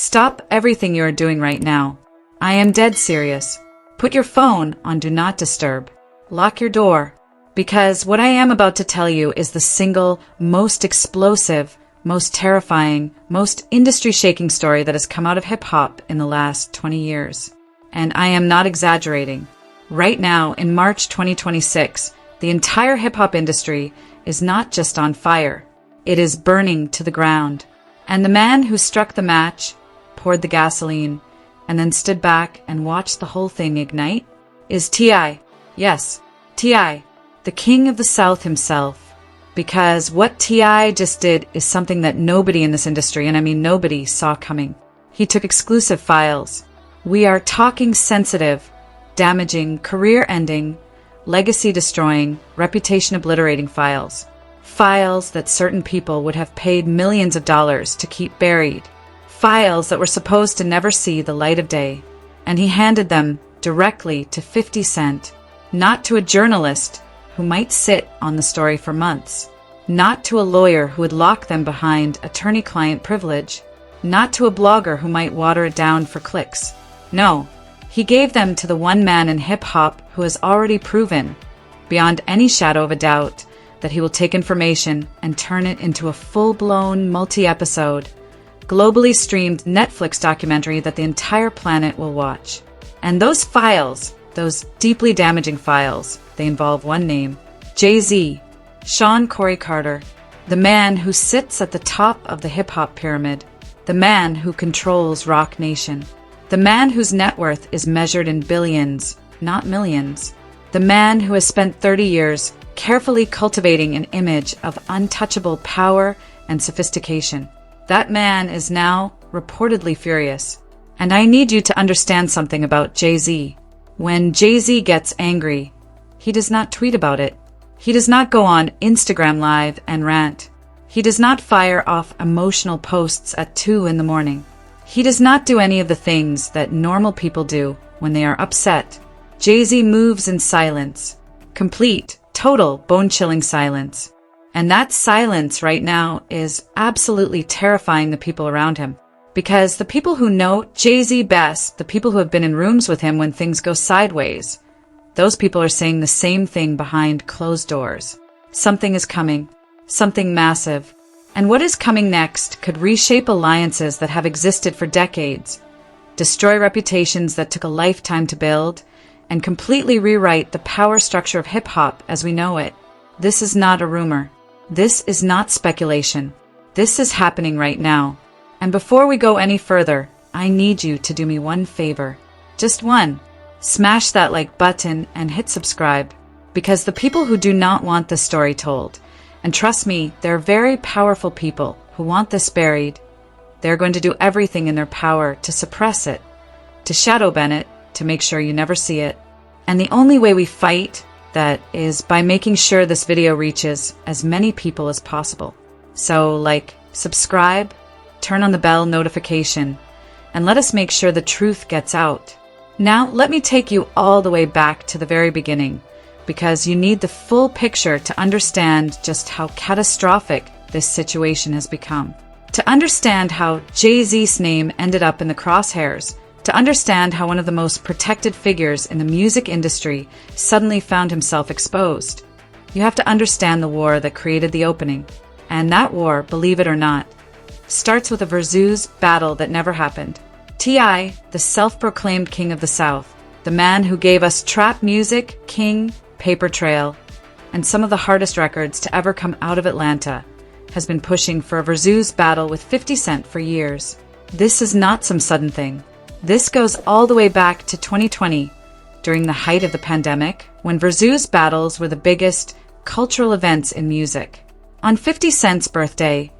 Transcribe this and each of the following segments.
Stop everything you are doing right now. I am dead serious. Put your phone on Do Not Disturb. Lock your door. Because what I am about to tell you is the single most explosive, most terrifying, most industry-shaking story that has come out of hip-hop in the last 20 years. And I am not exaggerating. Right now, in March 2026, the entire hip-hop industry is not just on fire. It is burning to the ground. And the man who struck the match, poured the gasoline, and then stood back and watched the whole thing ignite is T.I. Yes, T.I., the king of the South himself. Because what T.I. just did is something that nobody in this industry, and I mean nobody, saw coming. He took exclusive files. We are talking sensitive, damaging, career-ending, legacy-destroying, reputation-obliterating files. Files that certain people would have paid millions of dollars to keep buried. Files that were supposed to never see the light of day. And he handed them directly to 50 Cent, not to a journalist who might sit on the story for months, not to a lawyer who would lock them behind attorney-client privilege, not to a blogger who might water it down for clicks. No, he gave them to the one man in hip-hop who has already proven, beyond any shadow of a doubt, that he will take information and turn it into a full-blown, multi-episode, globally streamed Netflix documentary that the entire planet will watch. And those files, those deeply damaging files, they involve one name, Jay-Z, Sean Corey Carter, the man who sits at the top of the hip-hop pyramid, the man who controls Rock Nation, the man whose net worth is measured in billions, not millions, the man who has spent 30 years carefully cultivating an image of untouchable power and sophistication. That man is now reportedly furious. And I need you to understand something about Jay-Z. When Jay-Z gets angry, he does not tweet about it. He does not go on Instagram Live and rant. He does not fire off emotional posts at 2 in the morning. He does not do any of the things that normal people do when they are upset. Jay-Z moves in silence. Complete, total, bone-chilling silence. And that silence right now is absolutely terrifying the people around him. Because the people who know Jay-Z best, the people who have been in rooms with him when things go sideways, those people are saying the same thing behind closed doors. Something is coming. Something massive. And what is coming next could reshape alliances that have existed for decades, destroy reputations that took a lifetime to build, and completely rewrite the power structure of hip-hop as we know it. This is not a rumor. This is not speculation. This is happening right now. And before we go any further, I need you to do me one favor. Just one. Smash that like button and hit subscribe. Because the people who do not want this story told, and trust me, they're very powerful people who want this buried, they're going to do everything in their power to suppress it, to shadow ban it, to make sure you never see it. And the only way we fight that is by making sure this video reaches as many people as possible. So like, subscribe, turn on the bell notification, and let us make sure the truth gets out. Now, let me take you all the way back to the very beginning, because you need the full picture to understand just how catastrophic this situation has become. To understand how Jay-Z's name ended up in the crosshairs, to understand how one of the most protected figures in the music industry suddenly found himself exposed, you have to understand the war that created the opening. And that war, believe it or not, starts with a versus battle that never happened. T.I., the self-proclaimed king of the South, the man who gave us trap music, King, Paper Trail, and some of the hardest records to ever come out of Atlanta, has been pushing for a versus battle with 50 Cent for years. This is not some sudden thing. This goes all the way back to 2020, during the height of the pandemic, when versus battles were the biggest cultural events in music. On 50 Cent's birthday,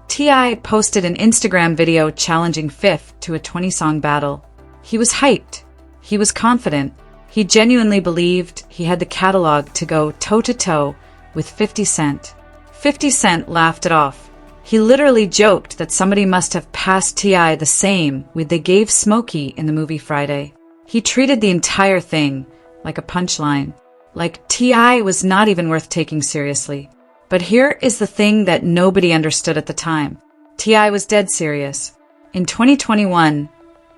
T.I. posted an Instagram video challenging Fifth to a 20-song battle. He was hyped. He was confident. He genuinely believed he had the catalog to go toe-to-toe with 50 Cent. 50 Cent laughed it off. He literally joked that somebody must have passed T.I. the same way they gave Smokey in the movie Friday. He treated the entire thing like a punchline, like T.I. was not even worth taking seriously. But here is the thing that nobody understood at the time. T.I. was dead serious. In 2021,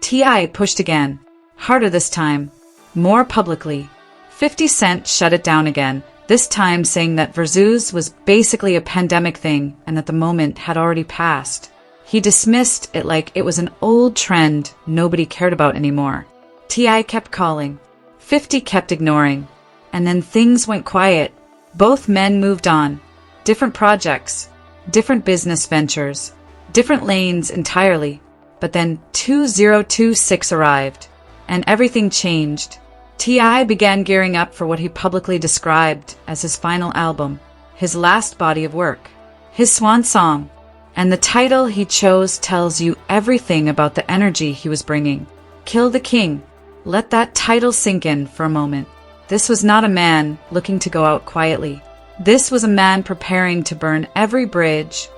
T.I. pushed again, harder this time, more publicly. 50 Cent shut it down again, this time saying that Verzuz was basically a pandemic thing and that the moment had already passed. He dismissed it like it was an old trend nobody cared about anymore. T.I. kept calling. 50 kept ignoring. And then things went quiet. Both men moved on. Different projects, different business ventures, different lanes entirely. But then 2026 arrived, and everything changed. T.I. began gearing up for what he publicly described as his final album, his last body of work, his swan song. And the title he chose tells you everything about the energy he was bringing. Kill the King. Let that title sink in for a moment. This was not a man looking to go out quietly. This was a man preparing to burn every bridge,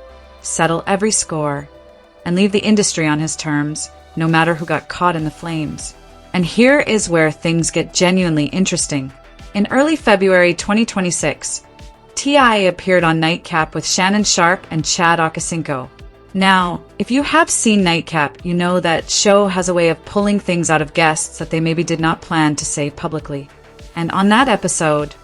settle every score, and leave the industry on his terms, no matter who got caught in the flames. And here is where things get genuinely interesting. In early February 2026, T.I. appeared on Nightcap with Shannon Sharpe and Chad Okosinko. Now, if you have seen Nightcap, you know that show has a way of pulling things out of guests that they maybe did not plan to say publicly. And on that episode,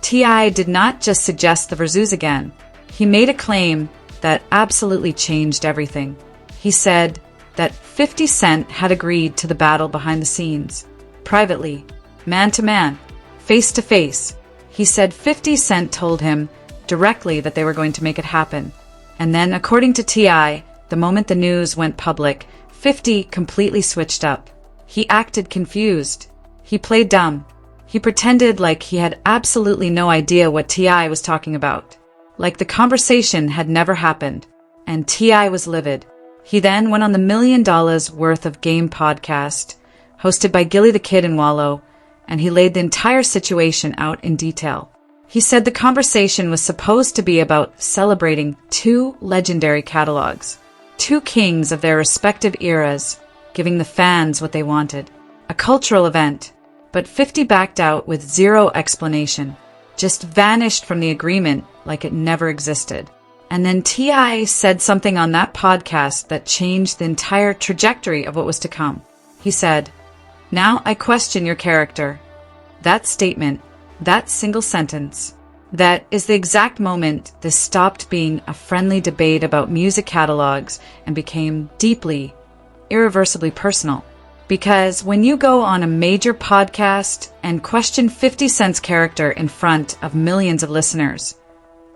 T.I. did not just suggest the Verzuz again. He made a claim that absolutely changed everything. He said that 50 Cent had agreed to the battle behind the scenes, privately, man to man, face to face. He said 50 Cent told him directly that they were going to make it happen. And then, according to T.I., the moment the news went public, 50 completely switched up. He acted confused. He played dumb. He pretended like he had absolutely no idea what T.I. was talking about. Like the conversation had never happened. And T.I. was livid. He then went on the $1 million worth of game podcast, hosted by Gilly the Kid and Wallow, and he laid the entire situation out in detail. He said the conversation was supposed to be about celebrating two legendary catalogs, two kings of their respective eras, giving the fans what they wanted, a cultural event. But 50 backed out with zero explanation, just vanished from the agreement like it never existed. And then T.I. said something on that podcast that changed the entire trajectory of what was to come. He said, "Now I question your character." That statement, that single sentence, that is the exact moment this stopped being a friendly debate about music catalogs and became deeply, irreversibly personal. Because when you go on a major podcast and question 50 Cent's character in front of millions of listeners,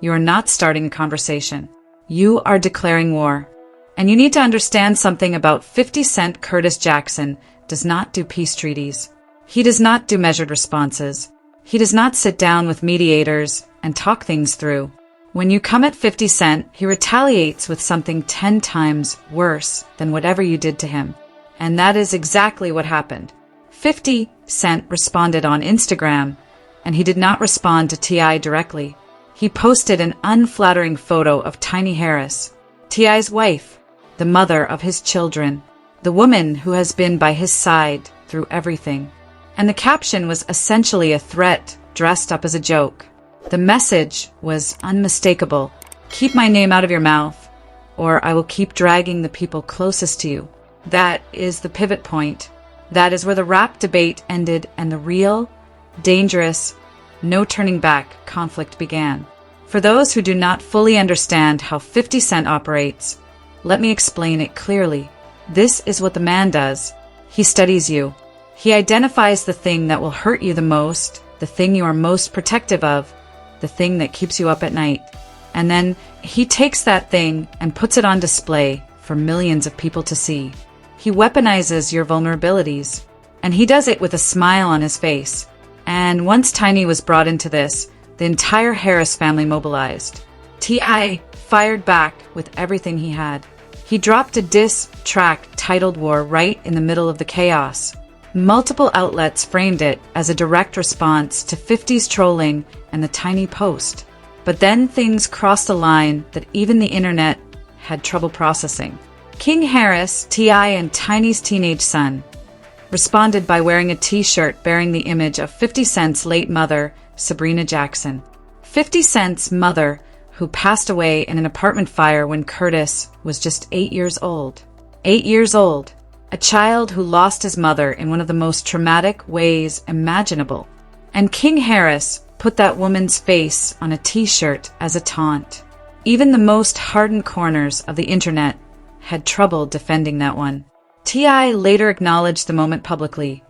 you are not starting a conversation. You are declaring war. And you need to understand something about 50 Cent. Curtis Jackson does not do peace treaties. He does not do measured responses. He does not sit down with mediators and talk things through. When you come at 50 Cent, he retaliates with something 10 times worse than whatever you did to him. And that is exactly what happened. 50 Cent responded on Instagram, and he did not respond to T.I. directly. He posted an unflattering photo of Tiny Harris, T.I.'s wife, the mother of his children, the woman who has been by his side through everything. And the caption was essentially a threat dressed up as a joke. The message was unmistakable. Keep my name out of your mouth, or I will keep dragging the people closest to you. That is the pivot point. That is where the rap debate ended and the real, dangerous, no turning back conflict began. For those who do not fully understand how 50 Cent operates, let me explain it clearly. This is what the man does. He studies you. He identifies the thing that will hurt you the most, the thing you are most protective of, the thing that keeps you up at night. And then he takes that thing and puts it on display for millions of people to see. He weaponizes your vulnerabilities, and he does it with a smile on his face. And once Tiny was brought into this, the entire Harris family mobilized. T.I. fired back with everything he had. He dropped a diss track titled War right in the middle of the chaos. Multiple outlets framed it as a direct response to 50's trolling and the Tiny post. But then things crossed a line that even the internet had trouble processing. King Harris, T.I. and Tiny's teenage son, responded by wearing a t-shirt bearing the image of 50 Cent's late mother, Sabrina Jackson. 50 Cent's mother, who passed away in an apartment fire when Curtis was just 8 years old. 8 years old, a child who lost his mother in one of the most traumatic ways imaginable. And King Harris put that woman's face on a t-shirt as a taunt. Even the most hardened corners of the internet had trouble defending that one. T.I. later acknowledged the moment publicly,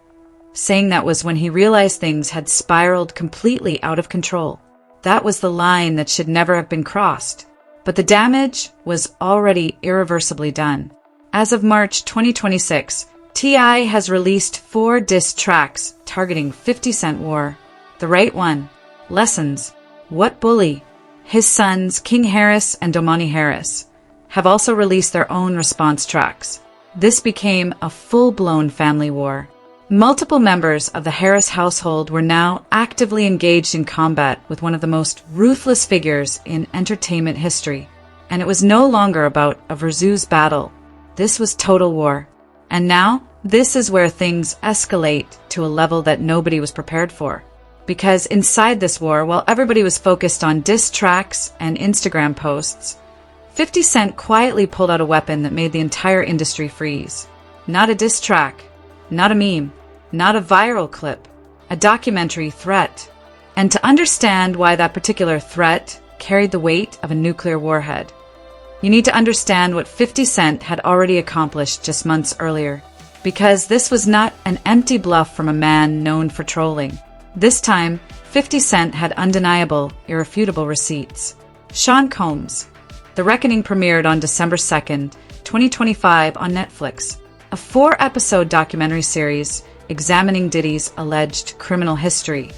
saying that was when he realized things had spiraled completely out of control. That was the line that should never have been crossed. But the damage was already irreversibly done. As of March 2026, T.I. has released 4 diss tracks targeting 50 Cent war. The right one, Lessons, What Bully. His sons, King Harris and Domani Harris, have also released their own response tracks. This became a full-blown family war. Multiple members of the Harris household were now actively engaged in combat with one of the most ruthless figures in entertainment history. And it was no longer about a versus battle. This was total war. And now, this is where things escalate to a level that nobody was prepared for. Because inside this war, while everybody was focused on diss tracks and Instagram posts, 50 Cent quietly pulled out a weapon that made the entire industry freeze. Not a diss track, not a meme, not a viral clip, a documentary threat. And to understand why that particular threat carried the weight of a nuclear warhead, you need to understand what 50 Cent had already accomplished just months earlier. Because this was not an empty bluff from a man known for trolling. This time, 50 Cent had undeniable, irrefutable receipts. Sean Combs. The Reckoning premiered on December 2nd, 2025 on Netflix, a 4-episode documentary series examining Diddy's alleged criminal history,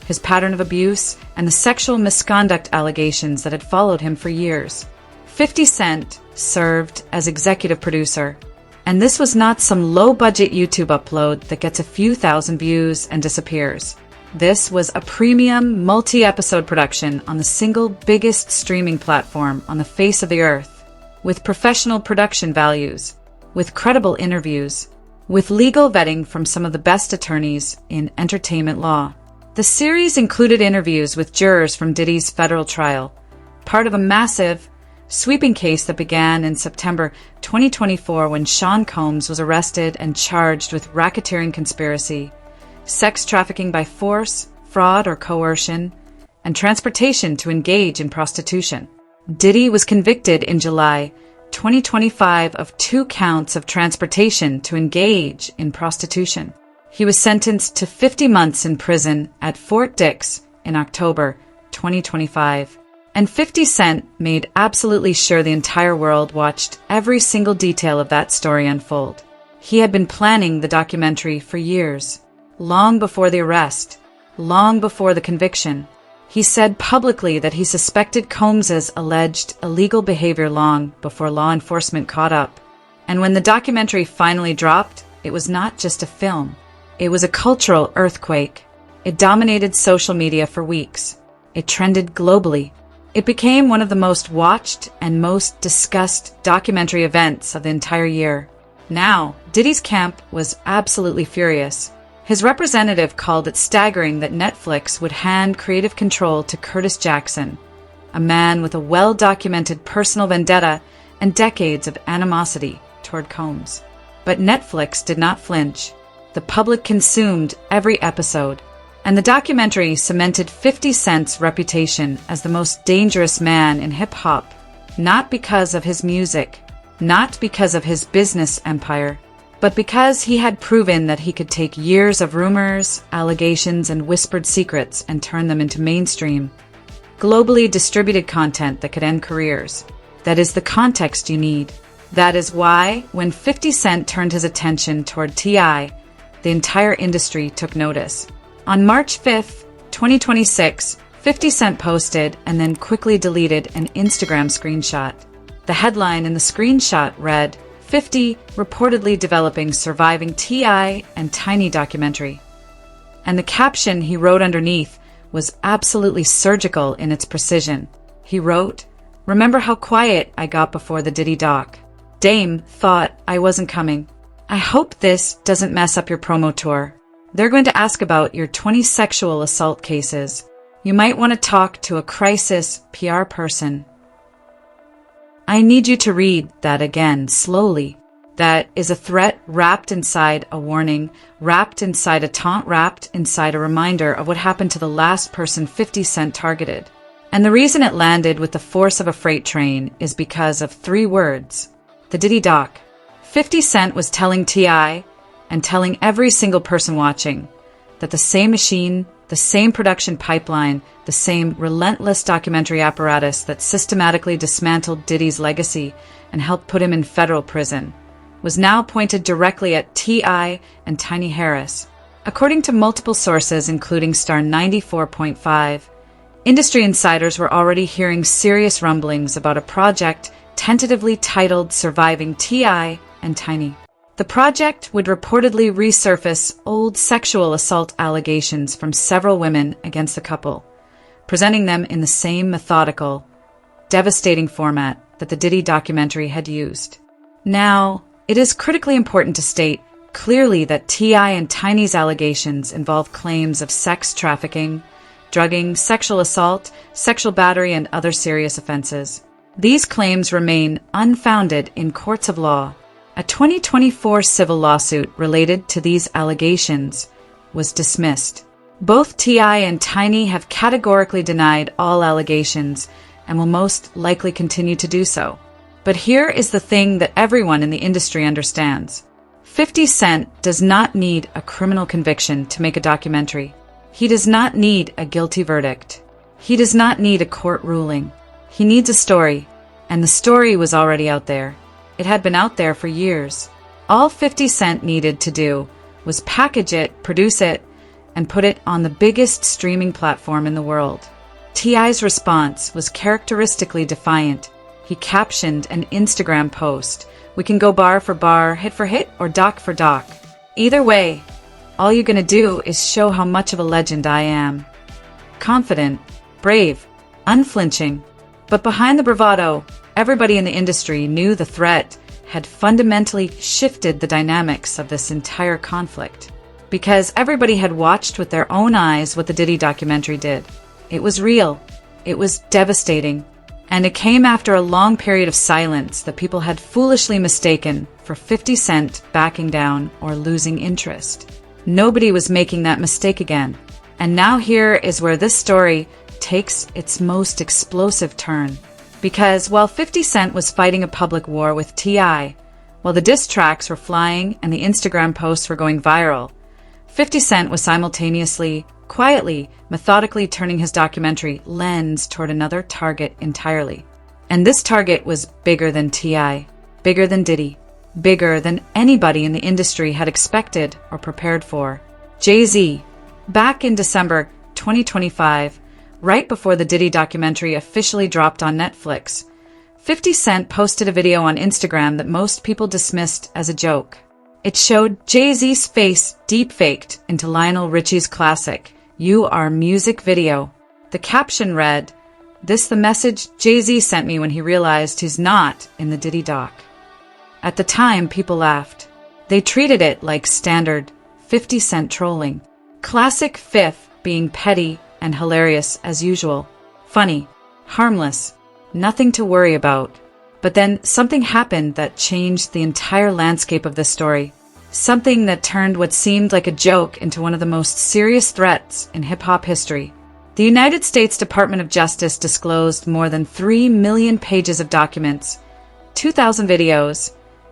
his pattern of abuse, and the sexual misconduct allegations that had followed him for years. 50 Cent served as executive producer, and this was not some low-budget YouTube upload that gets a few thousand views and disappears. This was a premium, multi-episode production on the single biggest streaming platform on the face of the earth, with professional production values, with credible interviews, with legal vetting from some of the best attorneys in entertainment law. The series included interviews with jurors from Diddy's federal trial, part of a massive, sweeping case that began in September 2024 when Sean Combs was arrested and charged with racketeering conspiracy, sex trafficking by force, fraud or coercion, and transportation to engage in prostitution. Diddy was convicted in July 2025 of 2 counts of transportation to engage in prostitution. He was sentenced to 50 months in prison at Fort Dix in October 2025. And 50 Cent made absolutely sure the entire world watched every single detail of that story unfold. He had been planning the documentary for years. Long before the arrest, long before the conviction, he said publicly that he suspected Combs's alleged illegal behavior long before law enforcement caught up. And when the documentary finally dropped, it was not just a film. It was a cultural earthquake. It dominated social media for weeks. It trended globally. It became one of the most watched and most discussed documentary events of the entire year. Now, Diddy's camp was absolutely furious. His representative called it staggering that Netflix would hand creative control to Curtis Jackson, a man with a well-documented personal vendetta and decades of animosity toward Combs. But Netflix did not flinch. The public consumed every episode, and the documentary cemented 50 Cent's reputation as the most dangerous man in hip-hop, not because of his music, not because of his business empire, but because he had proven that he could take years of rumors, allegations, and whispered secrets and turn them into mainstream, globally distributed content that could end careers. That is the context you need. That is why, when 50 Cent turned his attention toward T.I., the entire industry took notice. On March 5th, 2026, 50 Cent posted and then quickly deleted an Instagram screenshot. The headline in the screenshot read, 50 reportedly developing surviving T.I. and Tiny documentary. And the caption he wrote underneath was absolutely surgical in its precision. He wrote, "Remember how quiet I got before the Diddy doc? Dame thought I wasn't coming. I hope this doesn't mess up your promo tour. They're going to ask about your 20 sexual assault cases. You might want to talk to a crisis PR person." I need you to read that again, slowly. that is a threat wrapped inside a warning, wrapped inside a taunt, wrapped inside a reminder of what happened to the last person 50 Cent targeted. And the reason it landed with the force of a freight train is because of 3 words: the Diddy Doc. 50 Cent was telling T.I. and telling every single person watching that the same machine, the same production pipeline, the same relentless documentary apparatus that systematically dismantled Diddy's legacy and helped put him in federal prison was now pointed directly at T.I. and Tiny Harris. According to multiple sources, including Star 94.5, industry insiders were already hearing serious rumblings about a project tentatively titled Surviving T.I. and Tiny. The project would reportedly resurface old sexual assault allegations from several women against the couple, presenting them in the same methodical, devastating format that the Diddy documentary had used. Now, it is critically important to state clearly that T.I. and Tiny's allegations involve claims of sex trafficking, drugging, sexual assault, sexual battery, and other serious offenses. These claims remain unfounded in courts of law. A 2024 civil lawsuit related to these allegations was dismissed. Both T.I. and Tiny have categorically denied all allegations and will most likely continue to do so. But here is the thing that everyone in the industry understands. 50 Cent does not need a criminal conviction to make a documentary. He does not need a guilty verdict. He does not need a court ruling. He needs a story, and the story was already out there. It had been out there for years. All 50 Cent needed to do was package it, produce it, and put it on the biggest streaming platform in the world. T.I.'s response was characteristically defiant. He captioned an Instagram post: "We can go bar for bar, hit for hit, or doc for doc. Either way, all you're gonna do is show how much of a legend I am." Confident, brave, unflinching. But behind the bravado, everybody in the industry knew the threat had fundamentally shifted the dynamics of this entire conflict. Because everybody had watched with their own eyes what the Diddy documentary did. It was real. It was devastating. And it came after a long period of silence that people had foolishly mistaken for 50 Cent backing down or losing interest. Nobody was making that mistake again. And now here is where this story takes its most explosive turn. Because while 50 Cent was fighting a public war with T.I., while the diss tracks were flying and the Instagram posts were going viral, 50 Cent was simultaneously, quietly, methodically turning his documentary lens toward another target entirely. And this target was bigger than T.I., bigger than Diddy, bigger than anybody in the industry had expected or prepared for. Jay-Z. Back in December 2025, right before the Diddy documentary officially dropped on Netflix, 50 Cent posted a video on Instagram that most people dismissed as a joke. It showed Jay-Z's face deep-faked into Lionel Richie's classic, "You Are" music video. The caption read, "This the message Jay-Z sent me when he realized he's not in the Diddy doc." At the time, people laughed. They treated it like standard 50 Cent trolling. Classic Fifth being petty and hilarious as usual. Funny, harmless, nothing to worry about. But then something happened that changed the entire landscape of this story. Something that turned what seemed like a joke into one of the most serious threats in hip-hop history. The United States Department of Justice disclosed more than 3 million pages of documents, 2,000 videos,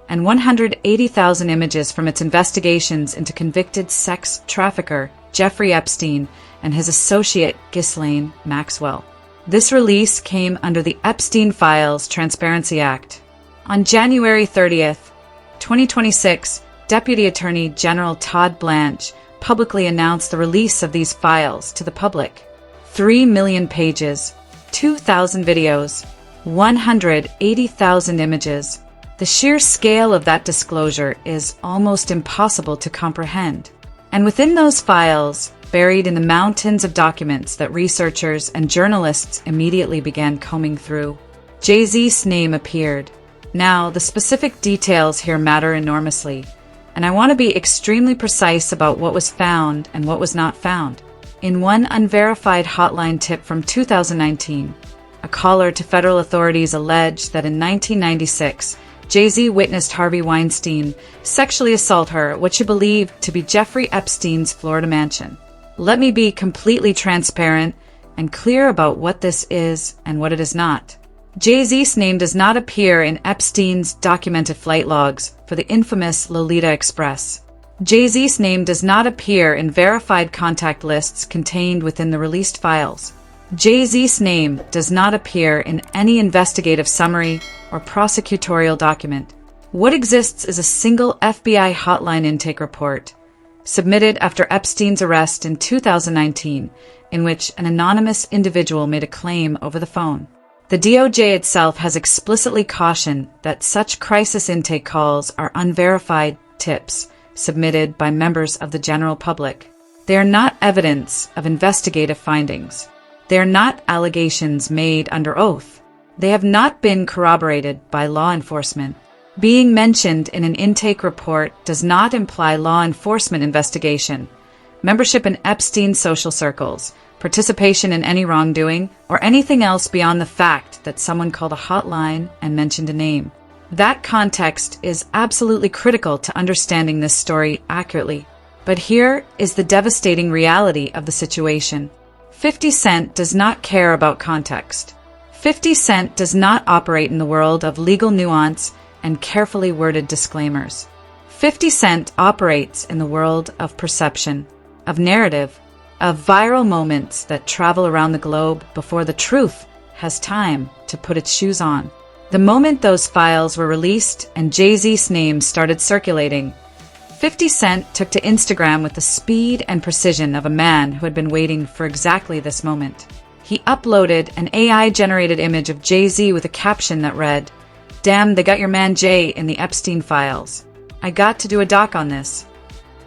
and 180,000 images from its investigations into convicted sex trafficker Jeffrey Epstein and his associate Ghislaine Maxwell. This release came under the Epstein Files Transparency Act. On January 30th, 2026, Deputy Attorney General Todd Blanche publicly announced the release of these files to the public. 3 million pages, 2,000 videos, 180,000 images. The sheer scale of that disclosure is almost impossible to comprehend. And within those files, buried in the mountains of documents that researchers and journalists immediately began combing through, Jay-Z's name appeared. Now, the specific details here matter enormously, and I want to be extremely precise about what was found and what was not found. In one unverified hotline tip from 2019, a caller to federal authorities alleged that in 1996, Jay-Z witnessed Harvey Weinstein sexually assault her at what she believed to be Jeffrey Epstein's Florida mansion. Let me be completely transparent and clear about what this is and what it is not. Jay-Z's name does not appear in Epstein's documented flight logs for the infamous Lolita Express. Jay-Z's name does not appear in verified contact lists contained within the released files. Jay-Z's name does not appear in any investigative summary or prosecutorial document. What exists is a single FBI hotline intake report, submitted after Epstein's arrest in 2019, in which an anonymous individual made a claim over the phone. The DOJ itself has explicitly cautioned that such crisis intake calls are unverified tips submitted by members of the general public. They are not evidence of investigative findings. They are not allegations made under oath. They have not been corroborated by law enforcement. Being mentioned in an intake report does not imply law enforcement investigation, membership in Epstein's social circles, participation in any wrongdoing, or anything else beyond the fact that someone called a hotline and mentioned a name. That context is absolutely critical to understanding this story accurately. But here is the devastating reality of the situation. 50 Cent does not care about context. 50 Cent does not operate in the world of legal nuance and carefully worded disclaimers. 50 Cent operates in the world of perception, of narrative, of viral moments that travel around the globe before the truth has time to put its shoes on. The moment those files were released and Jay-Z's name started circulating, 50 Cent took to Instagram with the speed and precision of a man who had been waiting for exactly this moment. He uploaded an AI-generated image of Jay-Z with a caption that read, "Damn, they got your man Jay in the Epstein files. I got to do a doc on this."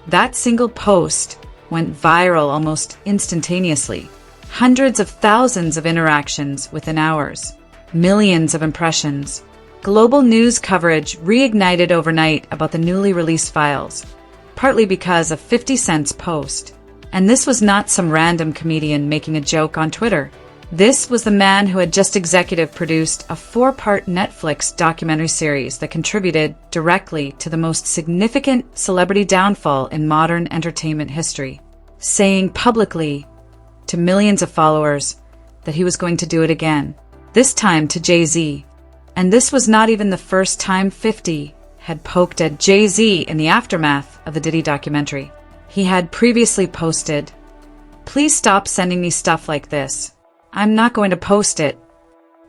That single post went viral almost instantaneously. Hundreds of thousands of interactions within hours. Millions of impressions. Global news coverage reignited overnight about the newly released files, partly because of 50 Cent's post. And this was not some random comedian making a joke on Twitter. This was the man who had just executive produced a 4-part Netflix documentary series that contributed directly to the most significant celebrity downfall in modern entertainment history, saying publicly to millions of followers that he was going to do it again, this time to Jay-Z. And this was not even the first time 50 had poked at Jay-Z in the aftermath of the Diddy documentary. He had previously posted, "Please stop sending me stuff like this. I'm not going to post it,"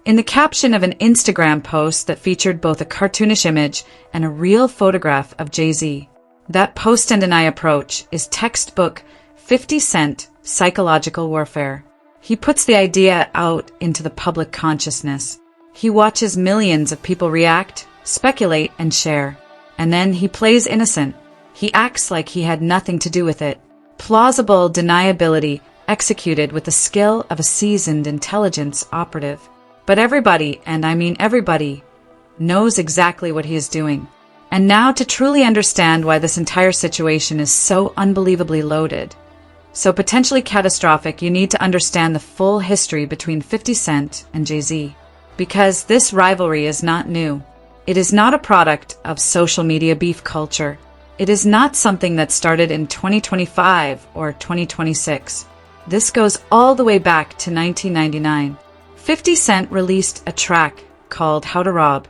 in the caption of an Instagram post that featured both a cartoonish image and a real photograph of Jay-Z. That post and deny approach is textbook 50 Cent psychological warfare. He puts the idea out into the public consciousness. He watches millions of people react, speculate, and share. And then he plays innocent. He acts like he had nothing to do with it. Plausible deniability executed with the skill of a seasoned intelligence operative. But everybody, and I mean everybody, knows exactly what he is doing. And now to truly understand why this entire situation is so unbelievably loaded, so potentially catastrophic, you need to understand the full history between 50 Cent and Jay-Z. Because this rivalry is not new. It is not a product of social media beef culture. It is not something that started in 2025 or 2026. This goes all the way back to 1999. 50 Cent released a track called How to Rob,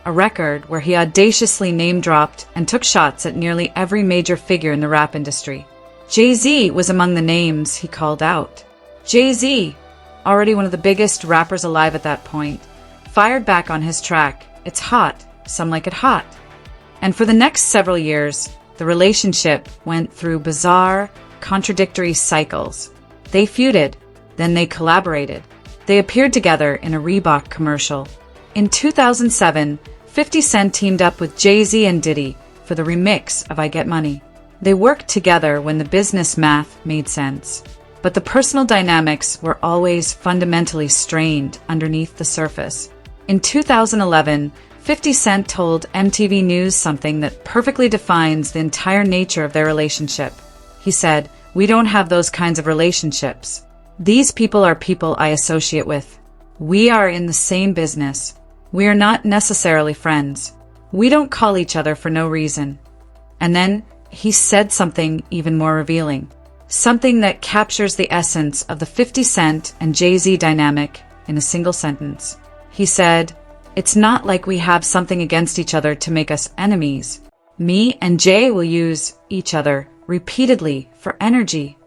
a record where he audaciously name-dropped and took shots at nearly every major figure in the rap industry. Jay-Z was among the names he called out. Jay-Z, already one of the biggest rappers alive at that point, fired back on his track, "It's Hot, Some Like It Hot." And for the next several years, the relationship went through bizarre, contradictory cycles. They feuded, then they collaborated. They appeared together in a Reebok commercial. In 2007, 50 Cent teamed up with Jay-Z and Diddy for the remix of I Get Money. They worked together when the business math made sense. But the personal dynamics were always fundamentally strained underneath the surface. In 2011, 50 Cent told MTV News something that perfectly defines the entire nature of their relationship. He said, "We don't have those kinds of relationships. These people are people I associate with. We are in the same business. We are not necessarily friends. We don't call each other for no reason. And then he said something even more revealing. Something that captures the essence of the 50 Cent and Jay-Z dynamic in a single sentence. He said, "It's not like we have something against each other to make us enemies. Me and Jay will use each other repeatedly for energy."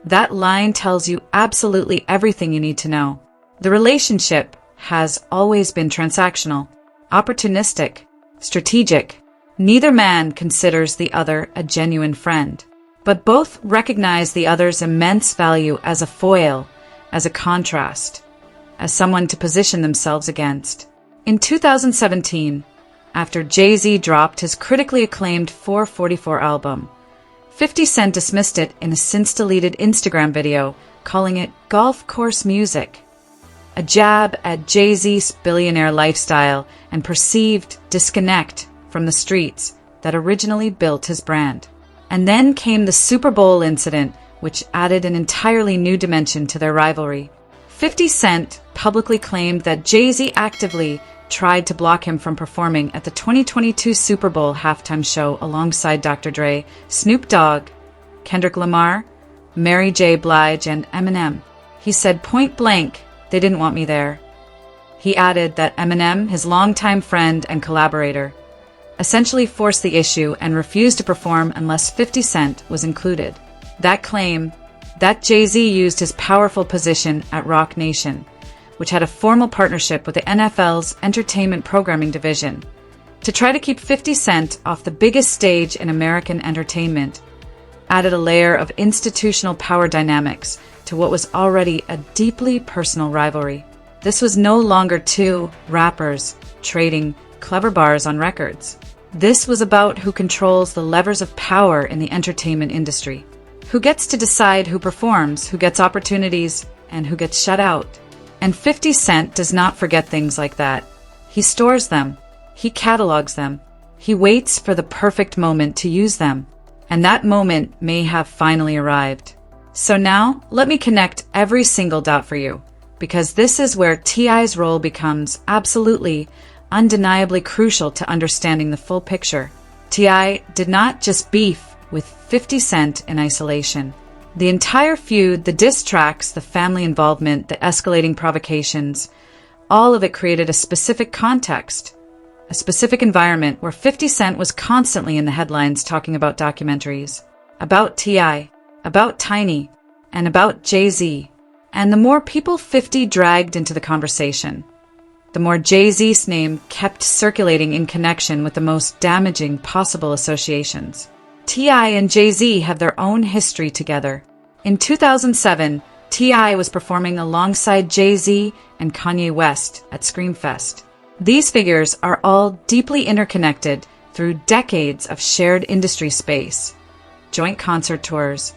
That line tells you absolutely everything you need to know. The relationship has always been transactional, opportunistic, strategic. Neither man considers the other a genuine friend, but both recognize the other's immense value as a foil, as a contrast, as someone to position themselves against. In 2017, after Jay-Z dropped his critically acclaimed 444 album, 50 Cent dismissed it in a since-deleted Instagram video, calling it golf course music, a jab at Jay-Z's billionaire lifestyle and perceived disconnect from the streets that originally built his brand. And then came the Super Bowl incident, which added an entirely new dimension to their rivalry. 50 Cent publicly claimed that Jay-Z actively tried to block him from performing at the 2022 Super Bowl halftime show alongside Dr. Dre, Snoop Dogg, Kendrick Lamar, Mary J. Blige, and Eminem. He said point blank, "They didn't want me there." He added that Eminem, his longtime friend and collaborator, essentially forced the issue and refused to perform unless 50 Cent was included. That claim that Jay-Z used his powerful position at Rock Nation, which had a formal partnership with the NFL's entertainment programming division, to try to keep 50 Cent off the biggest stage in American entertainment, added a layer of institutional power dynamics to what was already a deeply personal rivalry. This was no longer two rappers trading clever bars on records. This was about who controls the levers of power in the entertainment industry, who gets to decide who performs, who gets opportunities, and who gets shut out. And 50 Cent does not forget things like that. He stores them. He catalogs them. He waits for the perfect moment to use them. And that moment may have finally arrived. So now, let me connect every single dot for you, because this is where T.I.'s role becomes absolutely, undeniably crucial to understanding the full picture. T.I. did not just beef with 50 Cent in isolation. The entire feud, the diss tracks, the family involvement, the escalating provocations, all of it created a specific context, a specific environment where 50 Cent was constantly in the headlines talking about documentaries, about T.I., about Tiny, and about Jay-Z. And the more people 50 dragged into the conversation, the more Jay-Z's name kept circulating in connection with the most damaging possible associations. T.I. and Jay-Z have their own history together. In 2007, T.I. was performing alongside Jay-Z and Kanye West at Screamfest. These figures are all deeply interconnected through decades of shared industry space, joint concert tours,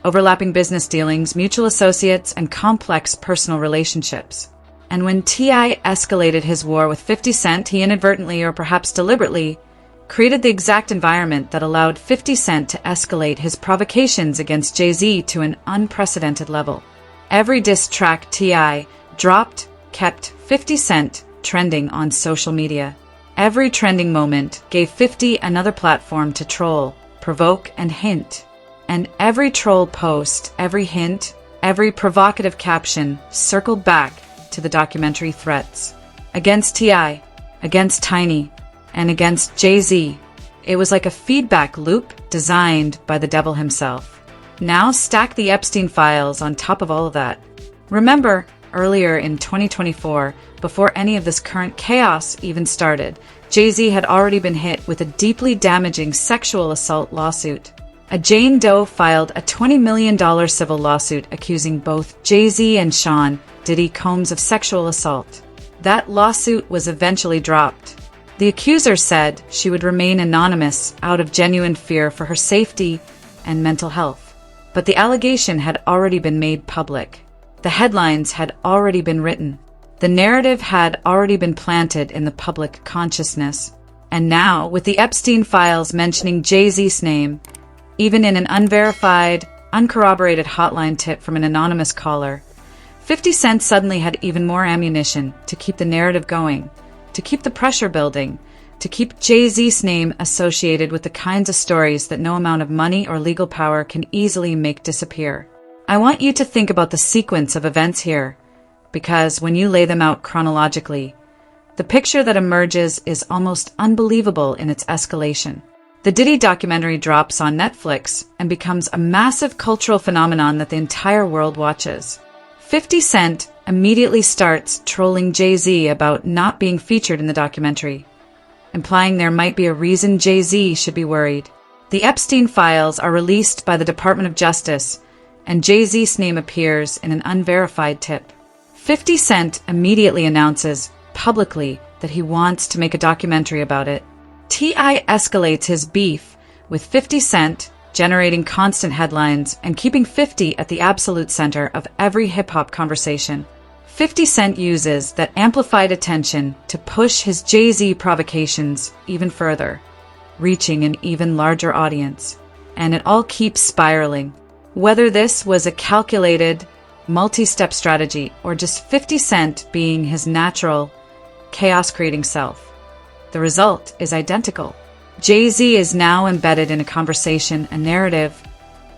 overlapping business dealings, mutual associates, and complex personal relationships. And when T.I. escalated his war with 50 Cent, he inadvertently, or perhaps deliberately, created the exact environment that allowed 50 Cent to escalate his provocations against Jay-Z to an unprecedented level. Every diss track T.I. dropped kept 50 Cent trending on social media. Every trending moment gave 50 another platform to troll, provoke, and hint. And every troll post, every hint, every provocative caption circled back to the documentary threats. Against T.I., against Tiny, and against Jay-Z. It was like a feedback loop designed by the devil himself. Now stack the Epstein files on top of all of that. Remember, earlier in 2024, before any of this current chaos even started, Jay-Z had already been hit with a deeply damaging sexual assault lawsuit. A Jane Doe filed a $20 million civil lawsuit accusing both Jay-Z and Sean Diddy Combs of sexual assault. That lawsuit was eventually dropped. The accuser said she would remain anonymous out of genuine fear for her safety and mental health. But the allegation had already been made public. The headlines had already been written. The narrative had already been planted in the public consciousness. And now, with the Epstein files mentioning Jay-Z's name, even in an unverified, uncorroborated hotline tip from an anonymous caller, 50 Cent suddenly had even more ammunition to keep the narrative going, to keep the pressure building, to keep Jay-Z's name associated with the kinds of stories that no amount of money or legal power can easily make disappear. I want you to think about the sequence of events here, because when you lay them out chronologically, the picture that emerges is almost unbelievable in its escalation. The Diddy documentary drops on Netflix and becomes a massive cultural phenomenon that the entire world watches. 50 Cent immediately starts trolling Jay-Z about not being featured in the documentary, implying there might be a reason Jay-Z should be worried. The Epstein files are released by the Department of Justice, and Jay-Z's name appears in an unverified tip. 50 Cent immediately announces publicly that he wants to make a documentary about it. T.I. escalates his beef with 50 Cent, generating constant headlines and keeping 50 at the absolute center of every hip-hop conversation. 50 Cent uses that amplified attention to push his Jay-Z provocations even further, reaching an even larger audience. And it all keeps spiraling. Whether this was a calculated, multi-step strategy or just 50 Cent being his natural, chaos-creating self, the result is identical. Jay-Z is now embedded in a conversation, a narrative,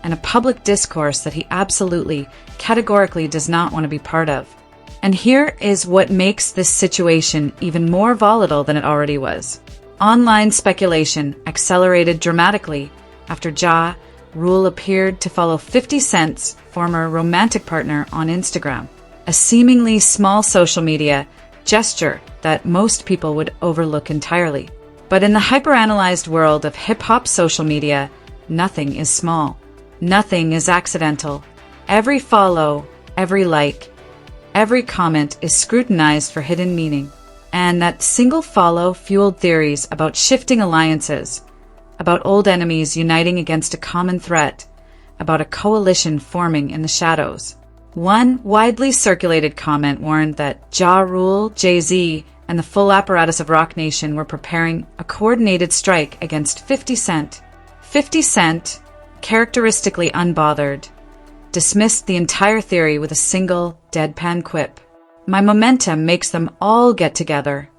and a public discourse that he absolutely, categorically does not want to be part of. And here is what makes this situation even more volatile than it already was. Online speculation accelerated dramatically after Ja Rule appeared to follow 50 Cent's former romantic partner on Instagram, a seemingly small social media gesture that most people would overlook entirely. But in the hyperanalyzed world of hip-hop social media, nothing is small. Nothing is accidental. Every follow, every like, every comment is scrutinized for hidden meaning. And that single follow fueled theories about shifting alliances, about old enemies uniting against a common threat, about a coalition forming in the shadows. One widely circulated comment warned that Ja Rule, Jay-Z, and the full apparatus of Roc Nation were preparing a coordinated strike against 50 Cent. 50 Cent, characteristically unbothered, dismissed the entire theory with a single, deadpan quip. "My momentum makes them all get together."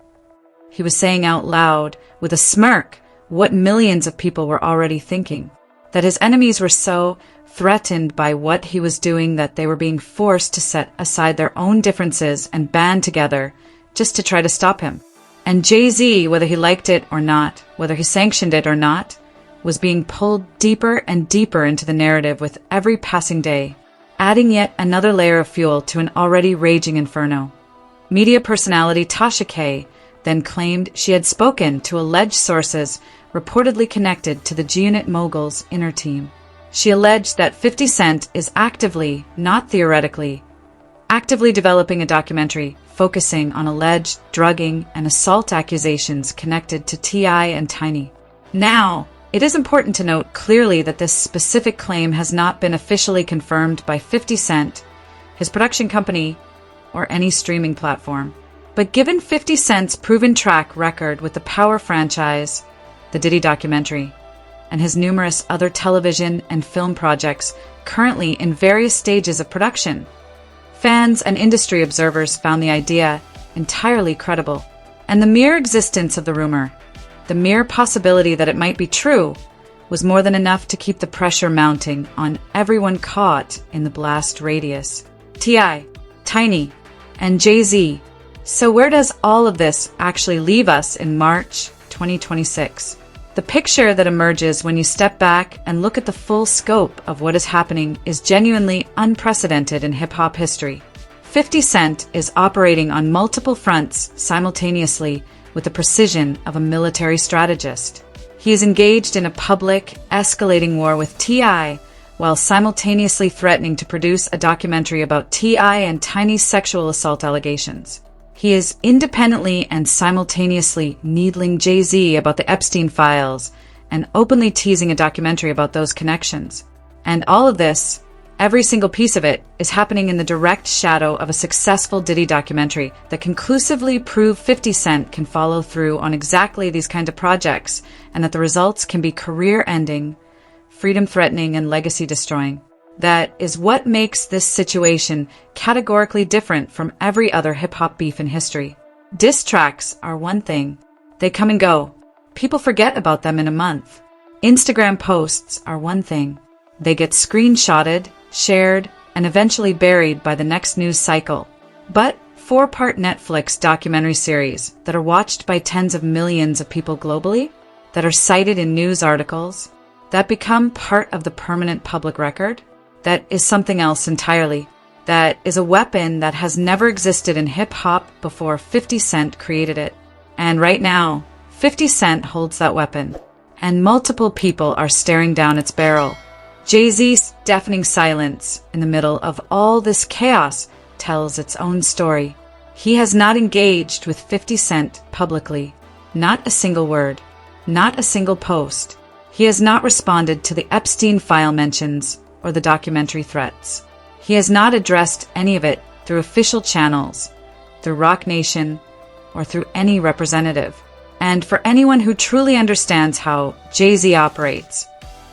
He was saying out loud, with a smirk, what millions of people were already thinking. That his enemies were so threatened by what he was doing that they were being forced to set aside their own differences and band together just to try to stop him. And Jay-Z, whether he liked it or not, whether he sanctioned it or not, was being pulled deeper and deeper into the narrative with every passing day, adding yet another layer of fuel to an already raging inferno. Media personality Tasha K then claimed she had spoken to alleged sources reportedly connected to the G-Unit mogul's inner team. She alleged that 50 Cent is actively, not theoretically, actively developing a documentary focusing on alleged drugging and assault accusations connected to T.I. and Tiny. Now, it is important to note clearly that this specific claim has not been officially confirmed by 50 Cent, his production company, or any streaming platform. But given 50 Cent's proven track record with the Power franchise, the Diddy documentary, and his numerous other television and film projects currently in various stages of production, fans and industry observers found the idea entirely credible. And the mere existence of the rumor, the mere possibility that it might be true, was more than enough to keep the pressure mounting on everyone caught in the blast radius. T.I., Tiny, and Jay-Z. So where does all of this actually leave us in March 2026? The picture that emerges when you step back and look at the full scope of what is happening is genuinely unprecedented in hip-hop history. 50 Cent is operating on multiple fronts simultaneously with the precision of a military strategist. He is engaged in a public, escalating war with T.I. while simultaneously threatening to produce a documentary about T.I. and Tiny's sexual assault allegations. He is independently and simultaneously needling Jay-Z about the Epstein files and openly teasing a documentary about those connections. And all of this, every single piece of it, is happening in the direct shadow of a successful Diddy documentary that conclusively proved 50 Cent can follow through on exactly these kinds of projects, and that the results can be career-ending, freedom-threatening, and legacy-destroying. That is what makes this situation categorically different from every other hip-hop beef in history. Diss tracks are one thing. They come and go. people forget about them in a month. Instagram posts are one thing. They get screenshotted, shared, and eventually buried by the next news cycle. But 4-part Netflix documentary series that are watched by tens of millions of people globally, that are cited in news articles, that become part of the permanent public record, that is something else entirely. That is a weapon that has never existed in hip-hop before 50 Cent created it. And right now, 50 Cent holds that weapon, and multiple people are staring down its barrel. Jay-Z's deafening silence in the middle of all this chaos tells its own story. He has not engaged with 50 Cent publicly. Not a single word. Not a single post. He has not responded to the Epstein file mentions or the documentary threats. He has not addressed any of it through official channels, through Roc Nation, or through any representative. And for anyone who truly understands how Jay-Z operates,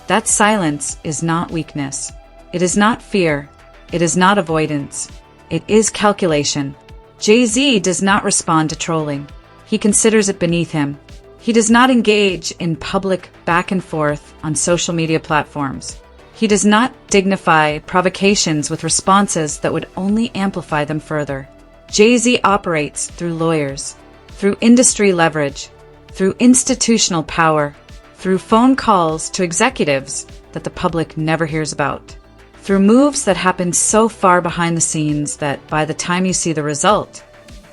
that silence is not weakness. It is not fear. It is not avoidance. It is calculation. Jay-Z does not respond to trolling. He considers it beneath him. He does not engage in public back and forth on social media platforms. He does not dignify provocations with responses that would only amplify them further. Jay-Z operates through lawyers, through industry leverage, through institutional power, through phone calls to executives that the public never hears about, through moves that happen so far behind the scenes that by the time you see the result,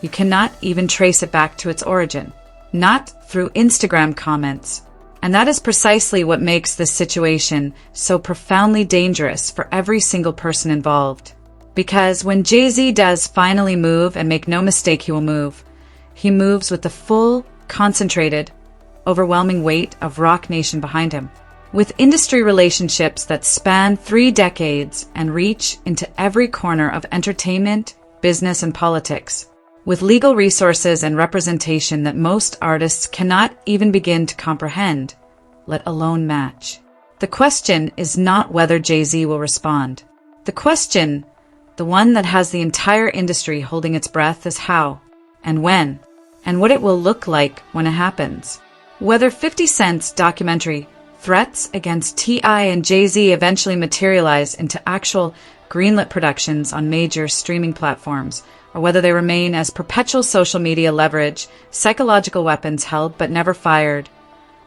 you cannot even trace it back to its origin, not through Instagram comments. And that is precisely what makes this situation so profoundly dangerous for every single person involved. Because when Jay-Z does finally move, and make no mistake he will move, he moves with the full, concentrated, overwhelming weight of Roc Nation behind him. With industry relationships that span 3 decades and reach into every corner of entertainment, business, and politics. With legal resources and representation that most artists cannot even begin to comprehend, let alone match. The question is not whether Jay-Z will respond. The question, the one that has the entire industry holding its breath, is how, and when, and what it will look like when it happens. Whether 50 Cent's documentary threats against T.I. and Jay-Z eventually materialize into actual greenlit productions on major streaming platforms, or whether they remain as perpetual social media leverage, psychological weapons held but never fired.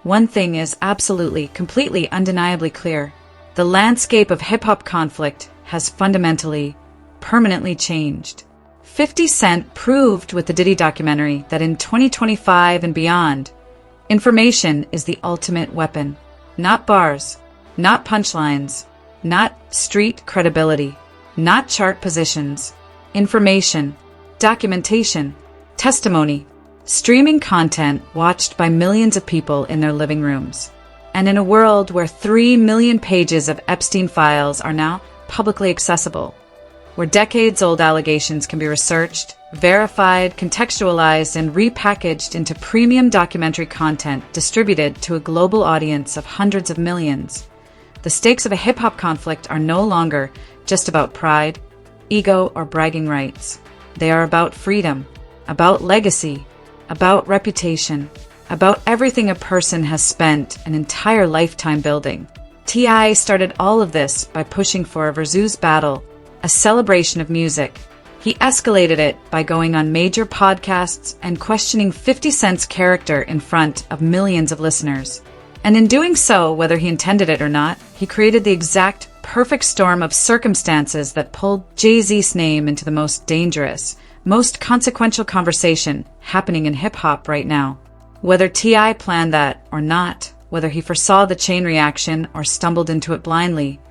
One thing is absolutely, completely, undeniably clear. The landscape of hip-hop conflict has fundamentally, permanently changed. 50 Cent proved with the Diddy documentary that in 2025 and beyond, information is the ultimate weapon. Not bars, not punchlines, not street credibility, not chart positions. Information, documentation, testimony, streaming content watched by millions of people in their living rooms. And in a world where 3 million pages of Epstein files are now publicly accessible, where decades-old allegations can be researched, verified, contextualized, and repackaged into premium documentary content distributed to a global audience of hundreds of millions, the stakes of a hip-hop conflict are no longer just about pride, ego, or bragging rights. They are about freedom, about legacy, about reputation, about everything a person has spent an entire lifetime building. T.I. started all of this by pushing for a versus battle, a celebration of music. He escalated it by going on major podcasts and questioning 50 Cent's character in front of millions of listeners. And in doing so, whether he intended it or not, he created the exact perfect storm of circumstances that pulled Jay-Z's name into the most dangerous, most consequential conversation happening in hip-hop right now. Whether T.I. planned that or not, whether he foresaw the chain reaction or stumbled into it blindly,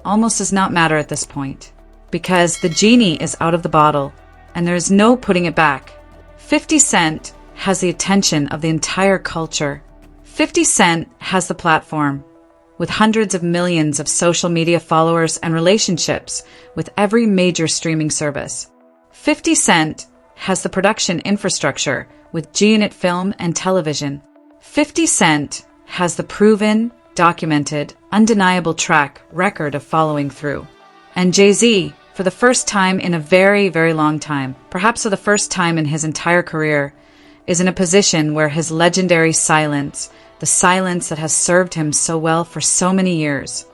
almost does not matter at this point. Because the genie is out of the bottle, and there is no putting it back. 50 Cent has the attention of the entire culture. 50 Cent has the platform, with hundreds of millions of social media followers and relationships with every major streaming service. 50 Cent has the production infrastructure with G-Unit Film and Television. 50 Cent has the proven, documented, undeniable track record of following through. And Jay-Z, for the first time in a very, very long time, perhaps for the first time in his entire career, is in a position where his legendary silence, the silence that has served him so well for so many years,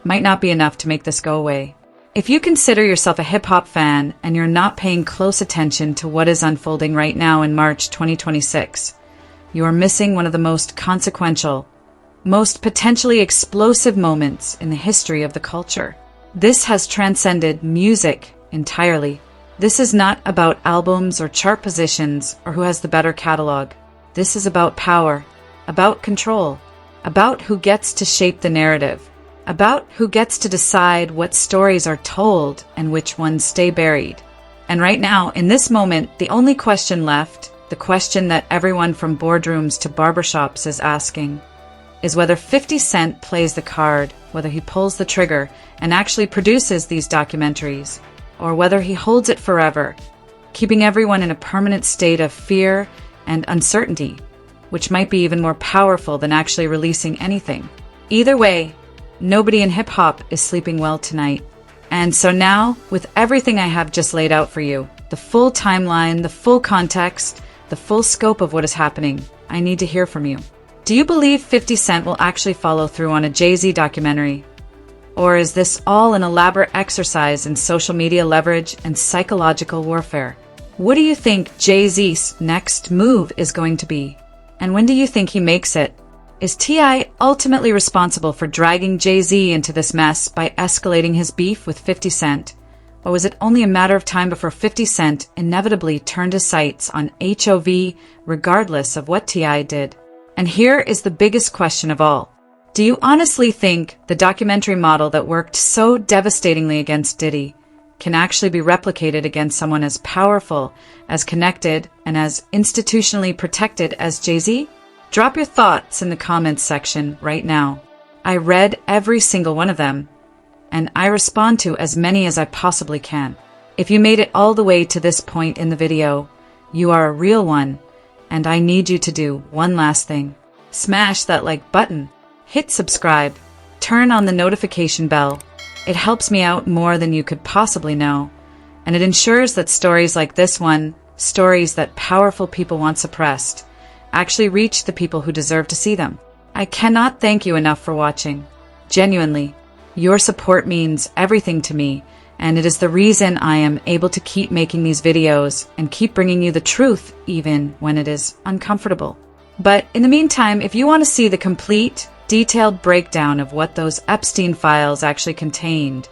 might not be enough to make this go away. If you consider yourself a hip-hop fan and you're not paying close attention to what is unfolding right now in March 2026, you are missing one of the most consequential, most potentially explosive moments in the history of the culture. This has transcended music entirely. This is not about albums or chart positions or who has the better catalog. This is about power, about control, about who gets to shape the narrative, about who gets to decide what stories are told and which ones stay buried. And right now, in this moment, the only question left, the question that everyone from boardrooms to barbershops is asking, is whether 50 Cent plays the card, whether he pulls the trigger and actually produces these documentaries, or whether he holds it forever, keeping everyone in a permanent state of fear and uncertainty, which might be even more powerful than actually releasing anything. Either way, nobody in hip-hop is sleeping well tonight. And so now, with everything I have just laid out for you, the full timeline, the full context, the full scope of what is happening, I need to hear from you. Do you believe 50 Cent will actually follow through on a Jay-Z documentary? Or is this all an elaborate exercise in social media leverage and psychological warfare? What do you think Jay-Z's next move is going to be? And when do you think he makes it? Is T.I. ultimately responsible for dragging Jay-Z into this mess by escalating his beef with 50 Cent? Or was it only a matter of time before 50 Cent inevitably turned his sights on HOV regardless of what T.I. did? And here is the biggest question of all. Do you honestly think the documentary model that worked so devastatingly against Diddy can actually be replicated against someone as powerful, as connected, and as institutionally protected as Jay-Z? Drop your thoughts in the comments section right now. I read every single one of them, and I respond to as many as I possibly can. If you made it all the way to this point in the video, you are a real one, and I need you to do one last thing. Smash that like button. Hit subscribe, turn on the notification bell. It helps me out more than you could possibly know, and it ensures that stories like this one, stories that powerful people want suppressed, actually reach the people who deserve to see them. I cannot thank you enough for watching. Genuinely, your support means everything to me, and it is the reason I am able to keep making these videos and keep bringing you the truth even when it is uncomfortable. But in the meantime, if you want to see the complete, detailed breakdown of what those Epstein files actually contained,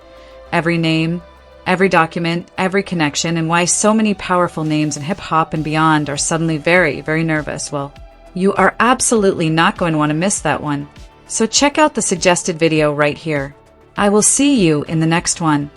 every name, every document, every connection, and why so many powerful names in hip-hop and beyond are suddenly very, very nervous, well, you are absolutely not going to want to miss that one. So check out the suggested video right here. I will see you in the next one.